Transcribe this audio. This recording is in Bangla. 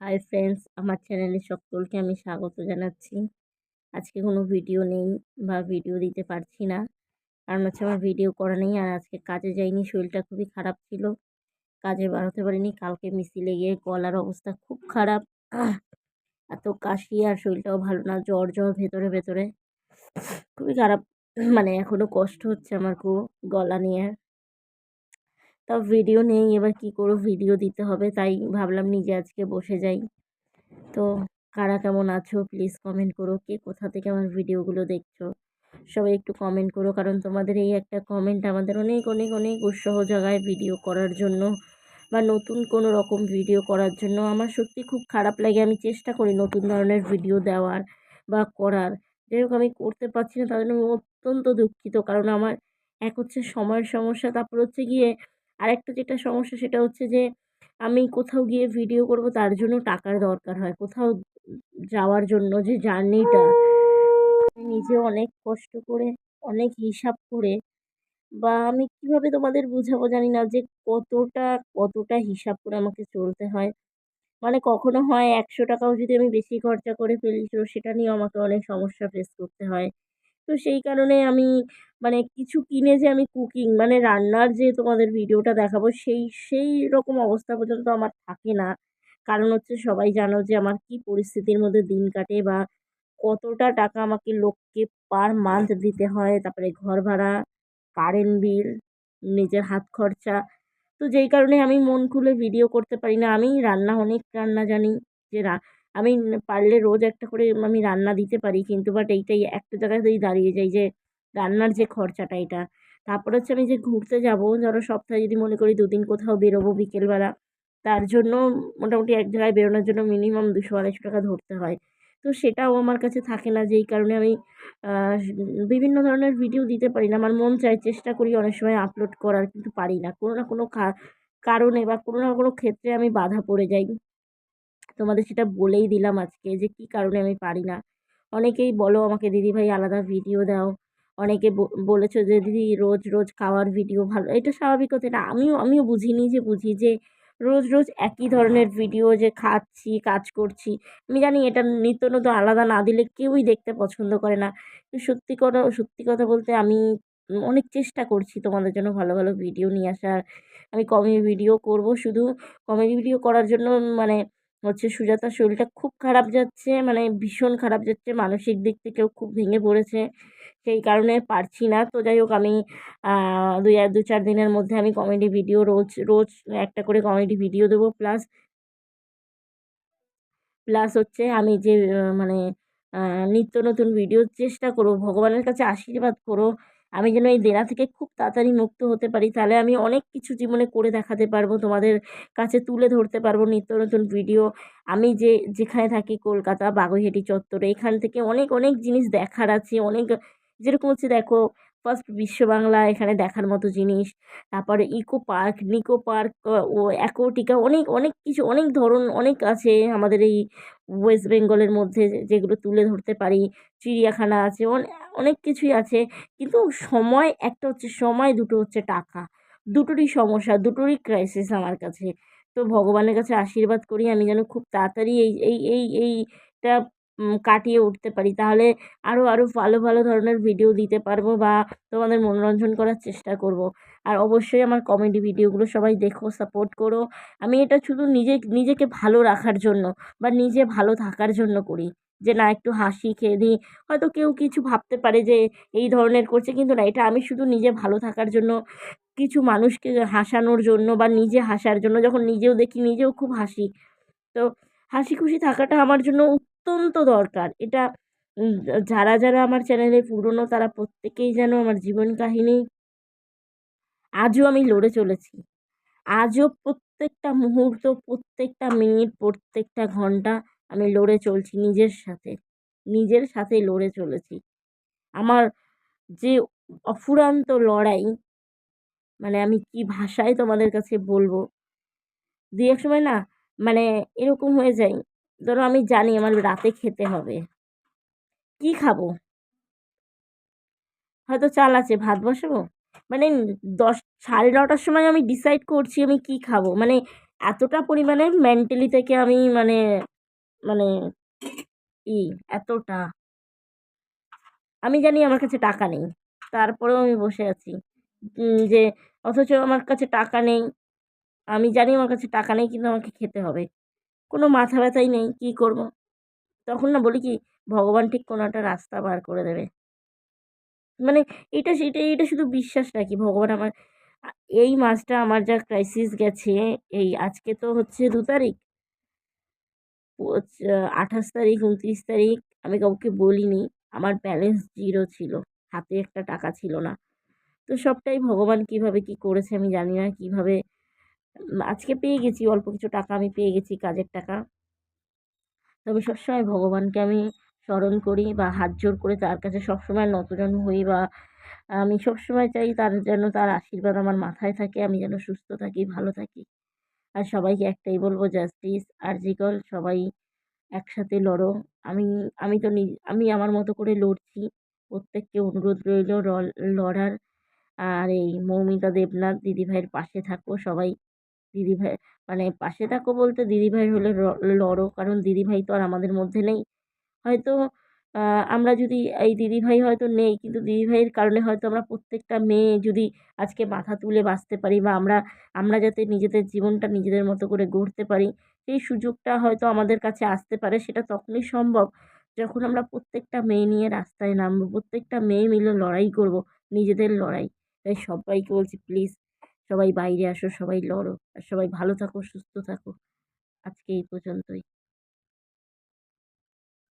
হাই ফ্রেন্ডস, আমার চ্যানেলে সকলকে আমি স্বাগত জানাচ্ছি। আজকে কোনো ভিডিও নেই বা ভিডিও দিতে পারছি না, কারণ হচ্ছে আমার ভিডিও করা নেই। আর আজকে কাজে যাইনি, শরীরটা খুবই খারাপ ছিল, কাজে বার হতে পারিনি। কালকে মিছিলে গিয়ে গলার অবস্থা খুব খারাপ, এত কাশি আর শরীরটাও ভালো না, জ্বর জ্বর ভেতরে ভেতরে খুবই খারাপ। মানে এখনো কষ্ট হচ্ছে আমার খুব গলা নিয়ে। তাও ভিডিও নেই, এবার কি করবো, ভিডিও দিতে হবে, তাই ভাবলাম নিজে আজকে বসে যাই। তো কারা কেমন আছো প্লিজ কমেন্ট করো, কে কোথা থেকে আমার ভিডিওগুলো দেখছো সবাই একটু কমেন্ট করো, কারণ তোমাদের এই একটা কমেন্ট আমাদের অনেক অনেক অনেক উৎসাহ জাগায় ভিডিও করার জন্য বা নতুন কোনো রকম ভিডিও করার জন্য। আমার সত্যি খুব খারাপ লাগে, আমি চেষ্টা করি নতুন ধরনের ভিডিও দেওয়ার বা করার, যাই হোক আমি করতে পারছি না, তার জন্য আমি অত্যন্ত দুঃখিত। কারণ আমার এক হচ্ছে সময়ের সমস্যা, তারপর হচ্ছে গিয়ে আরেকটা যেটা সমস্যা সেটা হচ্ছে যে আমি কোথাও গিয়ে ভিডিও করব, তার জন্য টাকার দরকার হয়। কোথাও যাওয়ার জন্য যে জার্নিটা, আমি নিজে অনেক কষ্ট করে, অনেক হিসাব করে, বা আমি কিভাবে তোমাদের বুঝাবো জানি না যে কতটা কতটা হিসাব করে আমাকে চলতে হয়। মানে কখনো হয় ১০০ টাকাও যদি আমি বেশি খরচা করে ফেলি, তো সেটা নিয়েও আমাকে অনেক সমস্যা ফেস করতে হয়। তো সেই কারণে আমি মানে কিছু কিনে যে আমি কুকিং মানে রান্নার যে তোমাদের ভিডিওটা দেখাবো, সেই রকম অবস্থা পর্যন্ত আমার থাকে না। কারণ হচ্ছে সবাই জানো যে আমার কি পরিস্থিতির মধ্যে দিন কাটে, বা কতটা টাকা আমাকে লোককে পার মান্থ দিতে হয়, তারপরে ঘর ভাড়া, কারেন্ট বিল, নিজের হাত খরচা। তো যেই কারণে আমি মন খুলে ভিডিও করতে পারি না। আমি রান্না, অনেক রান্না জানি, যে আমি পারলে রোজ একটা করে আমি রান্না দিতে পারি, কিন্তু বাট এইটাই একটা জায়গাতেই দাঁড়িয়ে যাই যে রান্নার যে খরচাটা এটা। তারপর হচ্ছে আমি যে ঘুরতে যাব, ধরো সপ্তাহে যদি মনে করি ২ দিন কোথাও বেরোবো বিকেলবেলা, তার জন্য মোটামুটি এক জায়গায় বেরোনোর জন্য মিনিমাম ২০০-২৫০ টাকা ধরতে হয়। তো সেটাও আমার কাছে থাকে না, যেই কারণে আমি বিভিন্ন ধরনের ভিডিও দিতে পারি না। আমার মন চায়, চেষ্টা করি অনেক সময় আপলোড করার, কিন্তু পারি না। কোনো না কোনো কারণে বা কোনো না কোনো ক্ষেত্রে আমি বাধা পড়ে যাই। তোমাদের সেটা বলেই দিলাম আজকে যে কী কারণে আমি পারি না। অনেকেই বলো আমাকে, দিদিভাই আলাদা ভিডিও দাও। অনেকে বলেছো যে দিদি রোজ রোজ খাওয়ার ভিডিও ভালো, এটা স্বাভাবিক কথা। এটা আমিও বুঝিনি যে বুঝি যে রোজ রোজ একই ধরনের ভিডিও যে খাচ্ছি, কাজ করছি। আমি জানি এটা নিত্য নতুন আলাদা না দিলে কেউই দেখতে পছন্দ করে না। তো সত্যি কথা বলতে আমি অনেক চেষ্টা করছি তোমাদের জন্য ভালো ভালো ভিডিও নিয়ে আসার। আমি কমেডি ভিডিও করব, শুধু কমেডি ভিডিও করার জন্য মানে হচ্ছে সুজাতার শরীরটা খুব খারাপ যাচ্ছে, মানে ভীষণ খারাপ যাচ্ছে, মানসিক দিক থেকেও খুব ভেঙে পড়েছে। সেই কারণে পারছি না। তো যাই হোক, আমি ২-৪ দিনের মধ্যে আমি কমেডি ভিডিও রোজ রোজ একটা করে কমেডি ভিডিও দেবো। প্লাস প্লাস হচ্ছে আমি যে মানে আ নিত্য নতুন ভিডিওর চেষ্টা করব। ভগবানের কাছে আশীর্বাদ করো, আমি যেন এই দেনা থেকে খুব তাড়াতাড়ি মুক্ত হতে পারি। তাহলে আমি অনেক কিছু জীবনে করে দেখাতে পারবো, তোমাদের কাছে তুলে ধরতে পারবো নিত্য নতুন ভিডিও। আমি যেখানে থাকি কলকাতা বাগুইআটি চত্বরে, এখান থেকে অনেক অনেক জিনিস দেখার আছে। অনেক, যেরকম হচ্ছে দেখো, ফার্স্ট বিশ্ব বাংলা, এখানে দেখার মতো জিনিস। তারপরে ইকো পার্ক, নিকো পার্ক, ও অ্যাকোয়াটিকা, অনেক অনেক কিছু, অনেক ধরন অনেক আছে আমাদের এই ওয়েস্ট বেঙ্গলের মধ্যে, যেগুলো তুলে ধরতে পারি। চিড়িয়াখানা আছে, অনেক কিছুই আছে। কিন্তু সময় একটা হচ্ছে সময়, দুটো হচ্ছে টাকা। দুটোরই সমস্যা, দুটোরই ক্রাইসিস আমার কাছে। তো ভগবানের কাছে আশীর্বাদ করি আমি যেন খুব তাড়াতাড়ি এইটা কাটিয়ে উঠতে পারি। তাহলে আরও আরও ভালো ভালো ধরনের ভিডিও দিতে পারবো, বা তোমাদের মনোরঞ্জন করার চেষ্টা করব। আর অবশ্যই আমার কমেডি ভিডিওগুলো সবাই দেখো, সাপোর্ট করো। আমি এটা শুধু নিজেকে ভালো রাখার জন্য বা নিজে ভালো থাকার জন্য করি, যে না একটু হাসি খেয়ে দিই। হয়তো কেউ কিছু ভাবতে পারে যে এই ধরনের করছে, কিন্তু না, এটা আমি শুধু নিজে ভালো থাকার জন্য, কিছু মানুষকে হাসানোর জন্য বা নিজে হাসার জন্য। যখন নিজেও দেখি, নিজেও খুব হাসি। তো হাসি খুশি থাকাটা আমার জন্য অত্যন্ত দরকার। এটা যারা আমার চ্যানেলে পুরনো, তারা প্রত্যেকেই যেন আমার জীবন কাহিনী আজও আমি লড়ে চলেছি। আজও প্রত্যেকটা মুহূর্ত, প্রত্যেকটা মিনিট, প্রত্যেকটা ঘন্টা আমি লড়ে চলছি নিজের সাথে। নিজের সাথে লড়ে চলেছি। আমার যে অফুরন্ত লড়াই, মানে আমি কি ভাষায় তোমাদের কাছে বলবো? এক সময় না, মানে এরকম হয়ে যায়, ধরো আমি জানি আমার রাতে খেতে হবে। কি খাবো? হয়তো চাল আছে, ভাত বসাবো। মানে ৯:৩০ সময় আমি ডিসাইড করছি আমি কি খাবো। মানে এতটা পরিমাণে মেন্টালি থেকে আমি মানে মানে ই এতটা আমি জানি আমার কাছে টাকা নেই। তারপরেও আমি বসে আছি। যে অথচ আমার কাছে টাকা নেই। আমি জানি আমার কাছে টাকা নেই কিন্তু আমাকে খেতে হবে। কোনো মাথা ব্যথাই নেই। কি করব? তখন না বলি কি ভগবান ঠিক কোনো একটা রাস্তা বার করে দেবে। মানে এটা শুধু বিশ্বাস রাখি ভগবান আমার আ এই মাসটা আমার যা ক্রাইসিস গেছে এই আজকে তো হচ্ছে ২ তারিখ। পোচ ২৮ তারিখ, ২৯ তারিখ আমি কাউকে বলিনি। আমার ব্যালেন্স 0 ছিল। হাতে একটা টাকা ছিল না। তো সবটাই ভগবান কিভাবে কি করেছে আমি জানি না। কিভাবে আজকে পেয়ে গেছি অল্প কিছু টাকা আমি পেয়ে গেছি কাজের টাকা। তবে সবসময় ভগবানকে আমি স্মরণ করি বা হাত জোড় করে তার কাছে সবসময় নতজানু হই বা আমি সবসময় চাই তার যেন তার আশীর্বাদ আমার মাথায় থাকে। আমি যেন সুস্থ থাকি, ভালো থাকি। আর সবাইকে একটাই বলব জাস্টিস আরজিকর সবাই একসাথে লড়ো। আমি আমি তো আমি আমার মতো করে লড়ছি। প্রত্যেককে অনুরোধ রইল লড়ার। আর এই মৌমিতা দেবনাথ দিদিভাইয়ের পাশে থাকো সবাই। দিদিভাই মানে পাশে থাকো বলতে দিদিভাই হলে লড়ো। কারণ দিদিভাই তো আর আমাদের মধ্যে নেই। হয়তো আ আমরা যদি এই দিদিভাই হয়তো নেই কিন্তু দিদিভাইয়ের কারণে হয়তো আমরা প্রত্যেকটা মেয়ে যদি আজকে মাথা তুলে বাঁচতে পারি বা আমরা আমরা যাতে নিজেদের জীবনটা নিজেদের মতো করে গড়তে পারি, সেই সুযোগটা হয়তো আমাদের কাছে আসতে পারে। সেটা তখনই সম্ভব যখন আমরা প্রত্যেকটা মেয়ে নিয়ে রাস্তায় নামবো। প্রত্যেকটা মেয়ে মিলে লড়াই করব, নিজেদের লড়াই। তাই সব্বাইকে বলছি প্লিজ সবাই বাইরে আসো, সবাই লড়ো। আর সবাই ভালো থাকো, সুস্থ থাকো। আজকে এই পর্যন্তই।